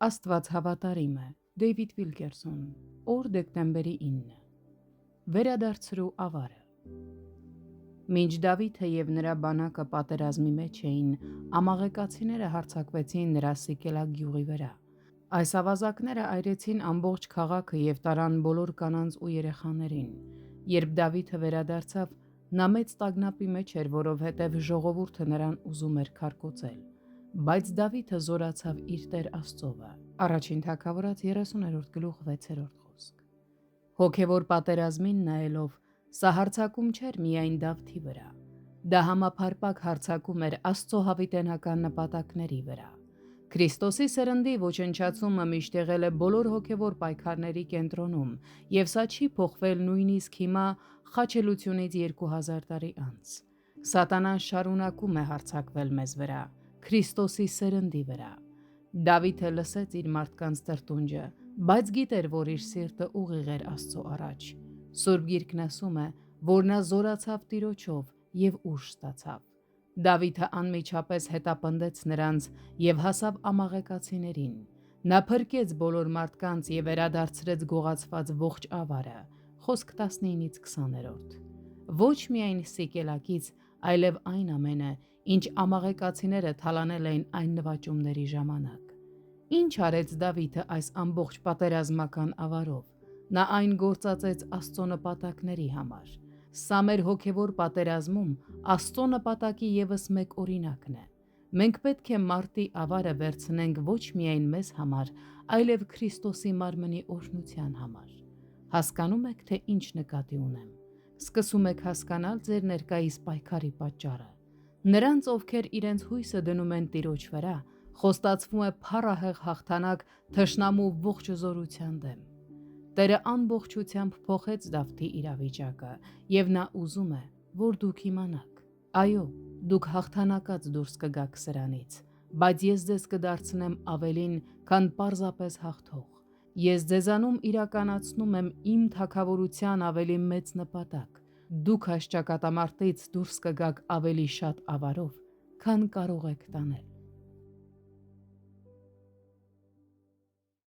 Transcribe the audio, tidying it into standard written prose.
Աստված հավատարիմ է։ Դեյվիդ Վիլկերսոն, օր դեկտեմբերի 9։ Վերադարձրու ավարը։ Մինչ Դավիթը և նրա բանակը պատերազմի մեջ էին, ամաղեկացիները հարձակվեցին նրա Սիկելագ գյուղի վրա։ Այս ավազակները այրեցին ամբողջ քաղաքը և տարան բոլոր կանանց ու երեխաներին։ Երբ Դավիթը վերադարձավ, նա մեծ տագնապի մեջ էր, որովհետև ժողովուրդը նրան ուզում էր քարկոծել։ Բայց Դավիթը զորացավ իր Տեր Աստծովը։ Առաջին Թագավորաց 30-րդ գլուխ 6-րդ խոսք։ Հոգևոր պատերազմին նայելով, սա հարձակում չէր միայն Դավթի վրա։ Դա համապարփակ հարձակում էր Աստծո հավիտենական նպատակների վրա։ Քրիստոսի սերնդի ոչնչացումը միշտ եղել է բոլոր հոգևոր պայքարների կենտրոնում, և սա չի փոխվել նույնիսկ հիմա խաչելությունից 2000 տարի անց։ Սատանան շարունակում է հարձակվել մեզ վրա, Քրիստոսի սերնդի վրա։ Դավիթը լսեց իր մարդկանց տրտունջը, բայց գիտեր, որ իր սիրտը ուղիղ էր Աստծո առաջ։ Սուրբ Գիրքն ասում է, որ նա զորացավ Տիրոջով և ուժ ստացավ։ Դավիթը անմիջապես հետապնդեց նրանց և հասավ ամաղեկացիներին։ Նա փրկեց բոլոր մարդկանց և վերադարձրեց գողացված ողջ ավարը։ Խոսք 19-20։ Ոչ միայն Սիկելագից, այլև այն ամենը, ինչ ամաղեկացիները թալանել էին այն նվաճումների ժամանակ։ Ինչ արեց Դավիթը այս ամբողջ պատերազմական ավարով։ Նա այն գործածեց Աստծո նպատակների համար։ Սա մեր հոգևոր պատերազմում Աստծո նպատակի ևս մեկ օրինակն է։ Մենք պետք է մարտի ավարը վերցնենք ոչ միայն մեզ համար, այլև Քրիստոսի մարմնի օրհնության համար։ Հասկանում եք, թե ինչ նկատի ունեմ։ Սկսում եք հասկանալ ձեր ներկայիս պայքարի պատճառը։ Նրանց, ովքեր իրենց հույսը դնում են Տիրոջ վրա, խոստացվում է փառահեղ հաղթանակ թշնամու ողջ զորության դեմ։ Տերը ամբողջությամբ փոխեց Դավթի իրավիճակը, և նա ուզում է, որ դուք իմանաք։ Այո, դուք հաղթանակած դուրս կգաք սրանից, բայց ես ձեզ կդարձնեմ ավելին, քան պարզապես հաղթող։ Ես ձեզանում իրականացնում եմ իմ թագավորության ավելի մեծ նպատակ։ Դուք այս ճակատամարտից դուրս կգաք ավելի շատ ավարով, քան կարող եք տանել։